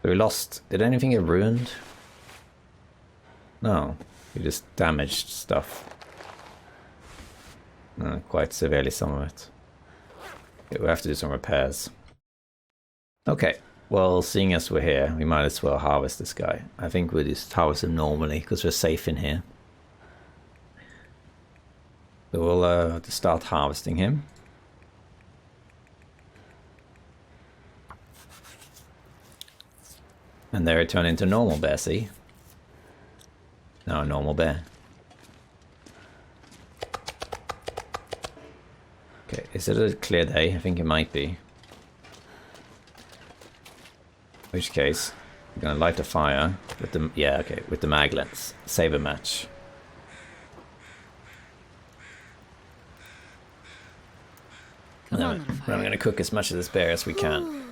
So we lost. Did anything get ruined? No, we just damaged stuff. Quite severely, some of it. Okay, we have to do some repairs. Okay, well, seeing as we're here, we might as well harvest this guy. I think we'll just harvest him normally because we're safe in here. So we'll just start harvesting him. And there it turned into normal bear, see? Now a normal bear. Okay, is it a clear day? I think it might be. In which case, we're gonna light a fire with the with the maglets. Save a match. Come on, And little then fire. I'm gonna cook as much of this bear as we can.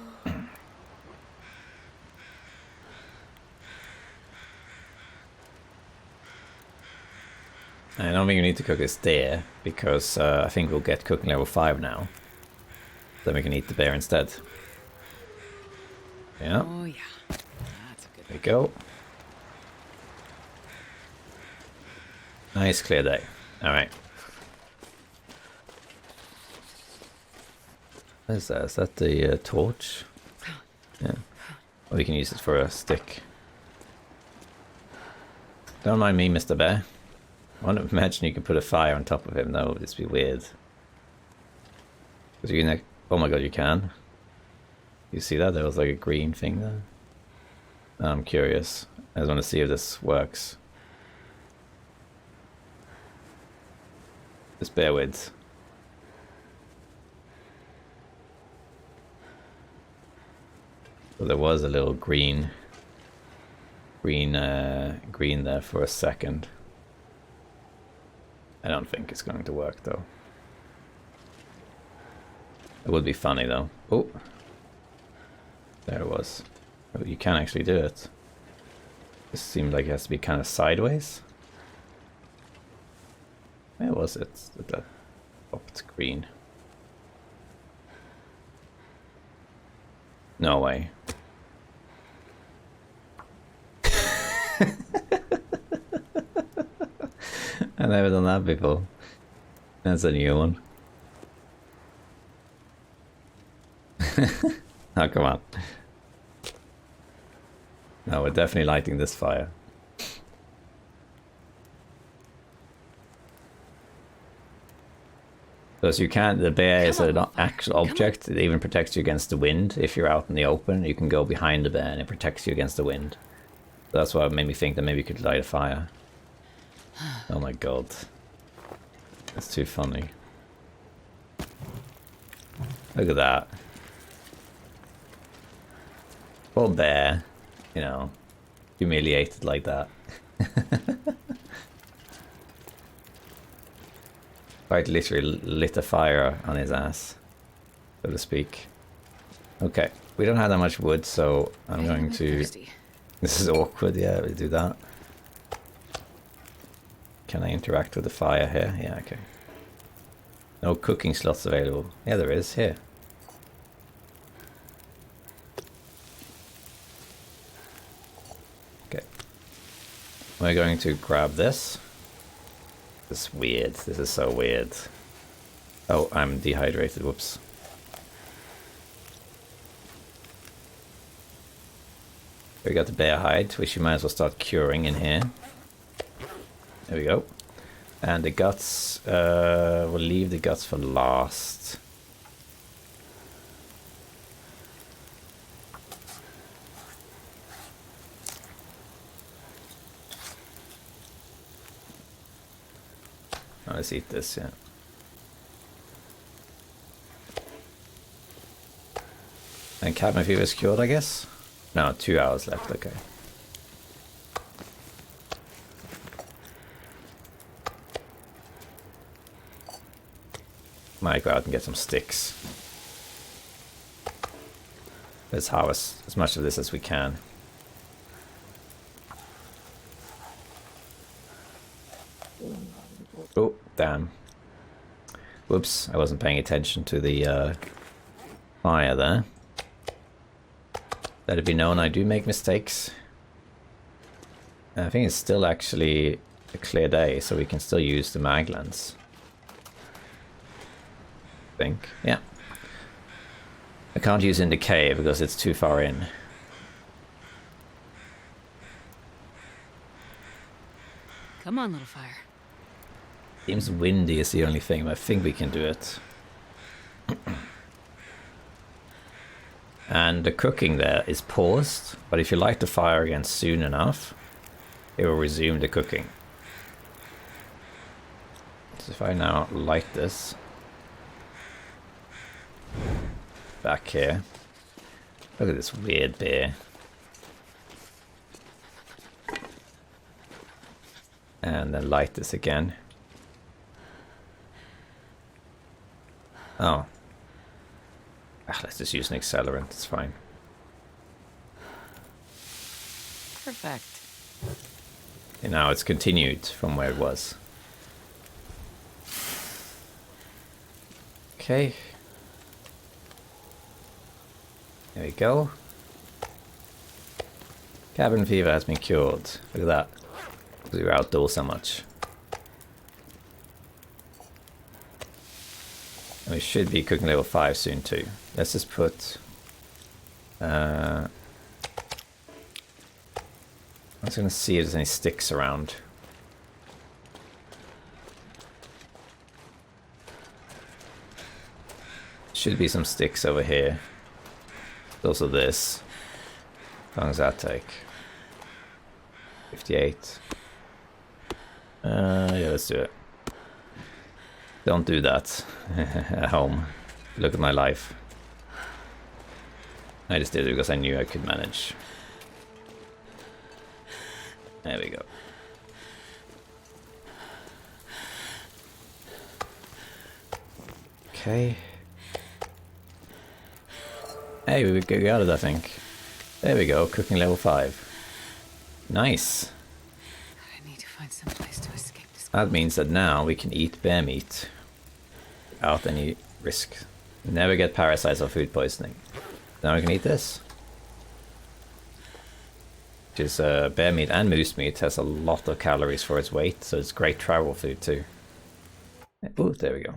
I don't think we need to cook this there, because I think we'll get cooking level 5 now. Then we can eat the bear instead. Yeah. Oh yeah, that's a good. There we go. Nice clear day. Alright. What is that? Is that the torch? Yeah. Or we can use it for a stick. Don't mind me, Mr. Bear. I want to imagine you can put a fire on top of him. That would just be weird. Because you can, oh my god, you can. You see that? There was like a green thing there. I'm curious. I just want to see if this works. Just bear with. So there was a little green there for a second. I don't think it's going to work though. It would be funny though. Oh, there it was. Oh, you can actually do it. This seemed like it has to be kind of sideways. Where was it? That popped green. No way. I've never done that before. That's a new one. Oh, come on. No, we're definitely lighting this fire. Because you can't, the bear is an actual object. It even protects you against the wind. If you're out in the open, you can go behind the bear and it protects you against the wind. So that's what made me think that maybe you could light a fire. Oh my god. That's too funny. Look at that. Poor bear. You know, humiliated like that. Quite literally lit a fire on his ass, so to speak. Okay, we don't have that much wood, so I'm going to... This is awkward, yeah, we do that. Can I interact with the fire here? Yeah, okay. No cooking slots available. Yeah, there is, here. Okay. We're going to grab this. This is weird. This is so weird. Oh, I'm dehydrated. Whoops. We got the bear hide, which you might as well start curing in here. There we go. And the guts, we'll leave the guts for last. Oh, let's eat this, yeah. And cabin fever is cured, I guess? No, 2 hours left, okay. Might go out and get some sticks. Let's harvest as much of this as we can. Oh, damn. Whoops, I wasn't paying attention to the fire there. Let it be known I do make mistakes. I think it's still actually a clear day, so we can still use the mag lens. I think, yeah. I can't use in the cave because it's too far in. Come on, little fire. Seems windy is the only thing, but I think we can do it. And the cooking there is paused, but if you light the fire again soon enough, it will resume the cooking. So if I now light this back here, look at this weird beer. And then light this again. Oh. Let's just use an accelerant, it's fine. Perfect. And now it's continued from where it was. Okay. There we go. Cabin fever has been cured. Look at that. Because we were outdoors so much. And we should be cooking level 5 soon too. Let's just put... I'm just going to see if there's any sticks around. Should be some sticks over here. There's also this. How long does that take? 58. Yeah, let's do it. Don't do that at home. Look at my life. I just did it because I knew I could manage. There we go. Okay. Hey, we got it, I think. There we go, cooking level 5. Nice. I need to find some place to escape this. That means that now we can eat bear meat without any risk. Never get parasites or food poisoning. Now we can eat this. Which is bear meat and moose meat, has a lot of calories for its weight, so it's great travel food too. Oh, there we go.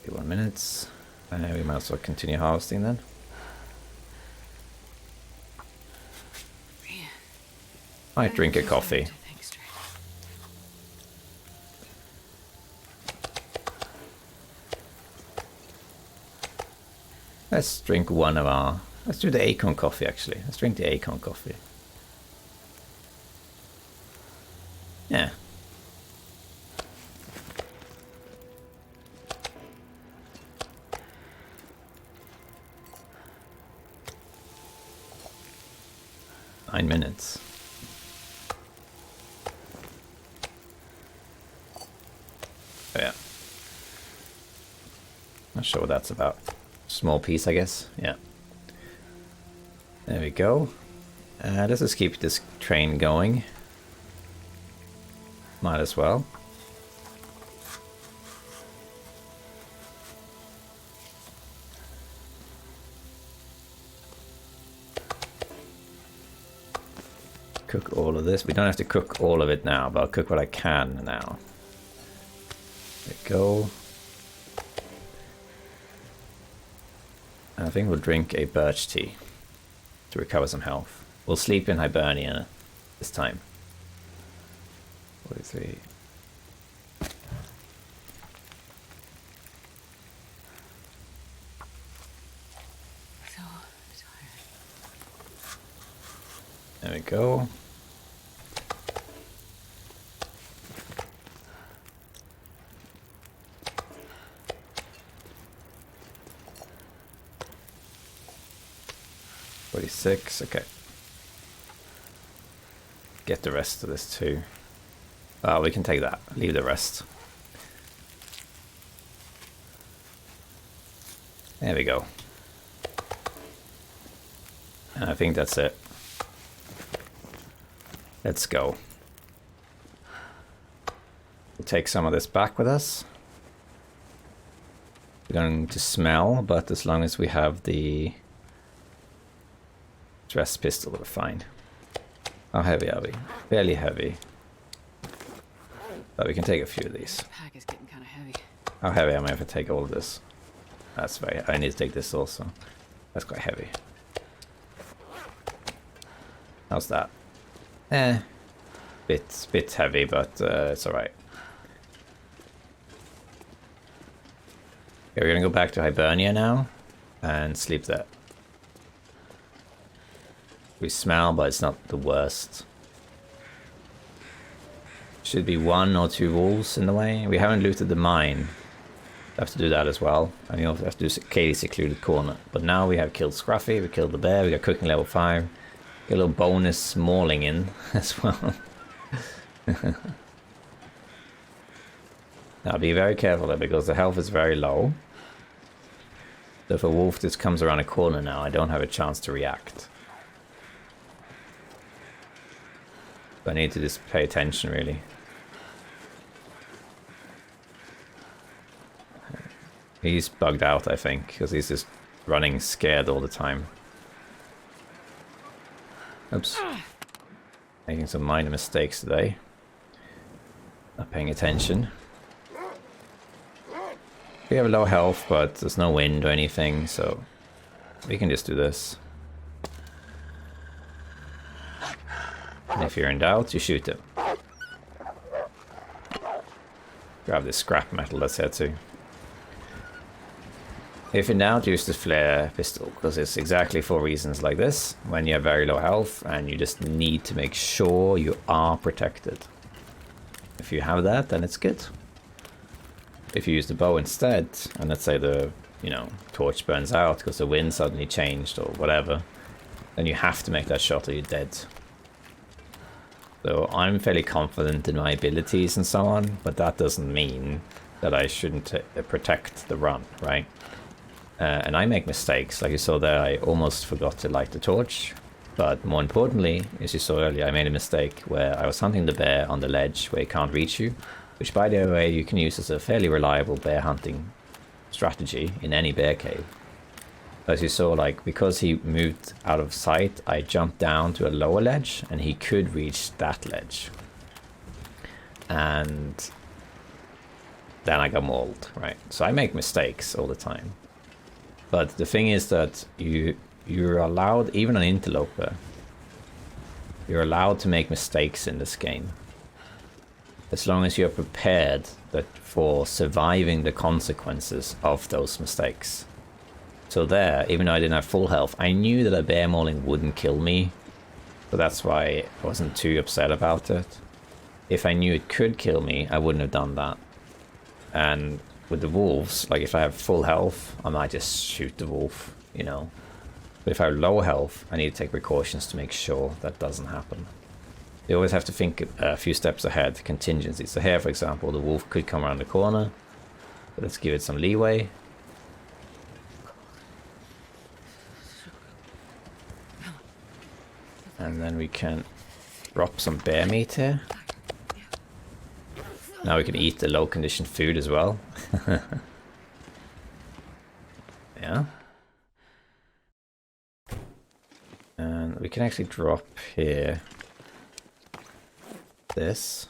51 minutes. We might as well continue harvesting then. Might drink a coffee. Let's drink one of our... Let's do the acorn coffee actually. Let's drink the acorn coffee. Yeah. Nine minutes. Oh, yeah. Not sure what that's about. Small piece, I guess. Yeah. There we go. Let's just keep this train going. Might as well. Cook all of this. We don't have to cook all of it now, but I'll cook what I can now. There we go. I think we'll drink a birch tea to recover some health. We'll sleep in Hibernia this time. 43. So tired. There we go. Okay. Get the rest of this too. Oh, we can take that. Leave the rest. There we go. And I think that's it. Let's go. We'll take some of this back with us. We're going to smell, but as long as we have the stress pistol, we're fine. How heavy are we? Fairly heavy. But we can take a few of these. The pack is getting kind of heavy. How heavy am I if I take all of this? That's very... I need to take this also. That's quite heavy. How's that? Bit heavy, but it's alright. Okay, we're gonna go back to Hibernia now and sleep there. We smell, but it's not the worst. Should be 1 or 2 wolves in the way. We haven't looted the mine. Have to do that as well. And we also have to do Katie's secluded corner. But now we have killed Scruffy, we killed the bear, we got cooking level 5. Get a little bonus mauling in as well. Now be very careful there because the health is very low. So if a wolf just comes around a corner now, I don't have a chance to react. I need to just pay attention really. He's bugged out, I think, because he's just running scared all the time. Oops. Making some minor mistakes today. Not paying attention. We have low health, but there's no wind or anything, so we can just do this. And if you're in doubt, you shoot him. Grab this scrap metal that's here too. If in doubt, use the flare pistol, because it's exactly for reasons like this, when you have very low health and you just need to make sure you are protected. If you have that, then it's good. If you use the bow instead, and let's say the, torch burns out because the wind suddenly changed or whatever, then you have to make that shot or you're dead. So I'm fairly confident in my abilities and so on, but that doesn't mean that I shouldn't protect the run, right? And I make mistakes. Like you saw there, I almost forgot to light the torch. But more importantly, as you saw earlier, I made a mistake where I was hunting the bear on the ledge where he can't reach you. Which, by the way, you can use as a fairly reliable bear hunting strategy in any bear cave. As you saw, like, because he moved out of sight, I jumped down to a lower ledge and he could reach that ledge. And then I got mauled, right? So I make mistakes all the time. But the thing is that you're allowed, even an interloper, you're allowed to make mistakes in this game. As long as you're prepared for surviving the consequences of those mistakes. So there, even though I didn't have full health, I knew that a bear mauling wouldn't kill me. So that's why I wasn't too upset about it. If I knew it could kill me, I wouldn't have done that. And with the wolves, like if I have full health, I might just shoot the wolf, But if I have low health, I need to take precautions to make sure that doesn't happen. You always have to think a few steps ahead, contingencies. So here, for example, the wolf could come around the corner. But let's give it some leeway. And then we can drop some bear meat here. Now we can eat the low conditioned food as well. Yeah. And we can actually drop here this.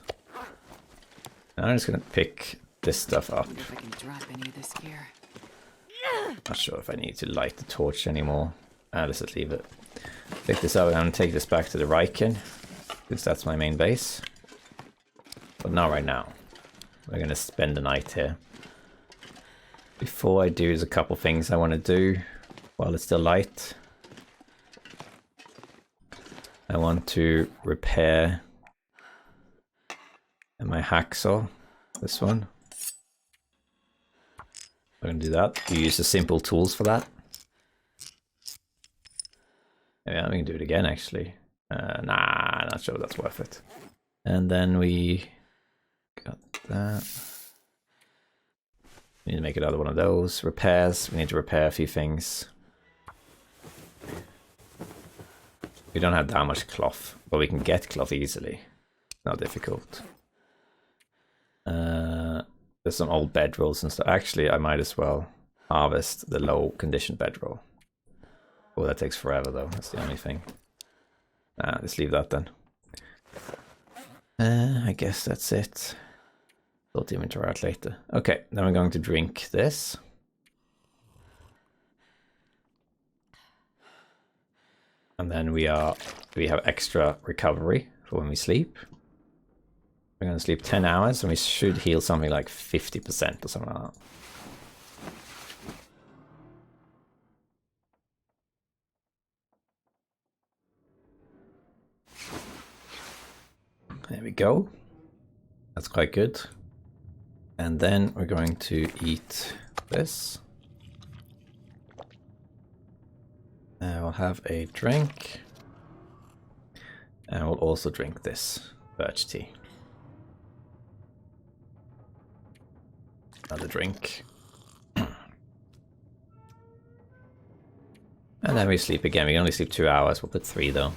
And I'm just gonna pick this stuff up. If I can drop any of this gear. Not sure if I need to light the torch anymore. Let's just leave it. Pick this up and I'm gonna take this back to the Rybowski, because that's my main base. But not right now. We're gonna spend the night here. Before I do, there's a couple things I want to do while it's still light. I want to repair my hacksaw, this one. I'm going to do that. You use the simple tools for that. Yeah, we can do it again actually. Nah, not sure that's worth it. And then we got that. We need to make another one of those. Repairs, we need to repair a few things. We don't have that much cloth, but we can get cloth easily. Not difficult. There's some old bedrolls and stuff. Actually, I might as well harvest the low condition bedroll. Oh, that takes forever though, that's the only thing. Let's leave that then. I guess that's it. Sort the inventory out later. Okay, then we're going to drink this. And then we have extra recovery for when we sleep. We're going to sleep 10 hours and we should heal something like 50% or something like that. There we go. That's quite good. And then we're going to eat this. We'll have a drink. And we'll also drink this birch tea. Another drink. And then we sleep again. We can only sleep 2 hours. We'll put 3 though.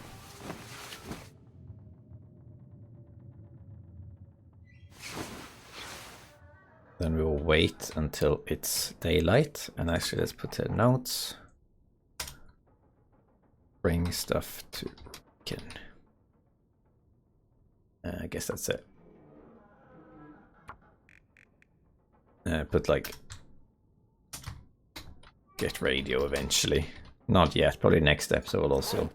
Then we will wait until it's daylight. And actually, let's put the notes. Bring stuff to Kin. I guess that's it. Put like get radio eventually. Not yet. Probably next episode will also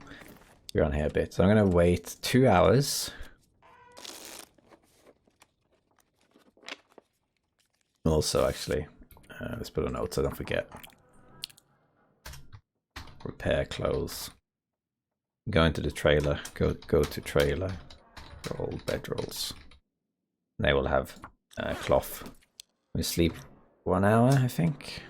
be on here a bit. So I'm gonna wait 2 hours. Also, actually, let's put a note so I don't forget. Repair clothes. Go into the trailer. Go to trailer for old bedrolls. They will have cloth. We sleep 1 hour, I think.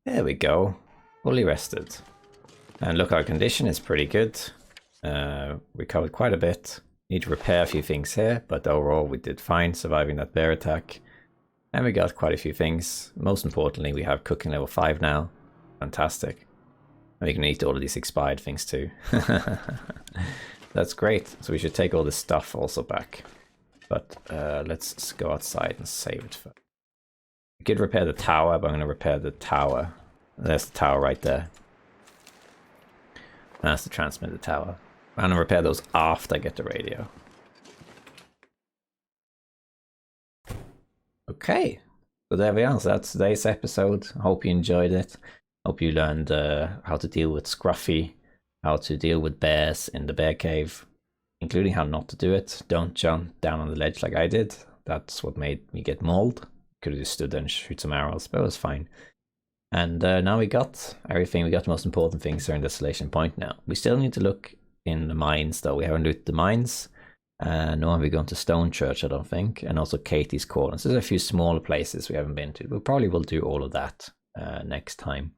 There we go. Fully rested. And look, our condition is pretty good. Recovered quite a bit. Need to repair a few things here, but overall we did fine surviving that bear attack. And we got quite a few things. Most importantly, we have cooking level 5 now. Fantastic. And we can eat all of these expired things too. That's great. So we should take all this stuff also back. But let's go outside and save it first. We could repair the tower, but I'm going to repair the tower. There's the tower right there. That's the transmitter tower. I'm going to repair those after I get the radio. Okay, so there we are. So that's today's episode. I hope you enjoyed it. Hope you learned how to deal with Scruffy, how to deal with bears in the bear cave, including how not to do it. Don't jump down on the ledge like I did. That's what made me get mauled. Could have just stood there and shoot some arrows, but it was fine. And now we got everything. We got the most important things here in Desolation Point now. We still need to look in the mines though. We haven't looted the mines. Nor have we gone to Stone Church, I don't think. And also Katie's Corners. There's a few smaller places we haven't been to. We probably will do all of that next time.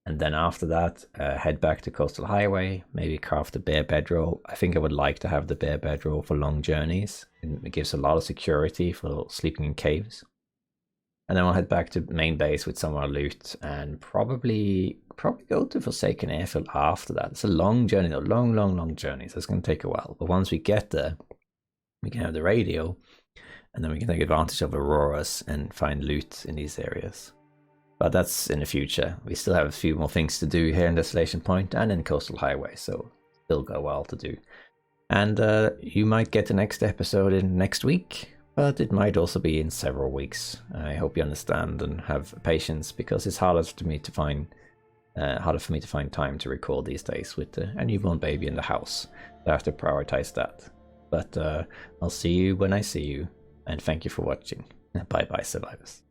And then after that, head back to Coastal Highway. Maybe craft the bear bedroll. I think I would like to have the bear bedroll for long journeys. It gives a lot of security for sleeping in caves. And then we'll head back to main base with some of our loot and probably go to Forsaken Airfield after that. It's a long journey though, long journey, so it's going to take a while. But once we get there, we can have the radio and then we can take advantage of Auroras and find loot in these areas. But that's in the future. We still have a few more things to do here in Desolation Point and in Coastal Highway, so still got a while to do. And you might get the next episode in next week. But it might also be in several weeks. I hope you understand and have patience because it's harder for me to find time to record these days with a newborn baby in the house. So I have to prioritize that. But I'll see you when I see you, and thank you for watching. Bye bye, survivors.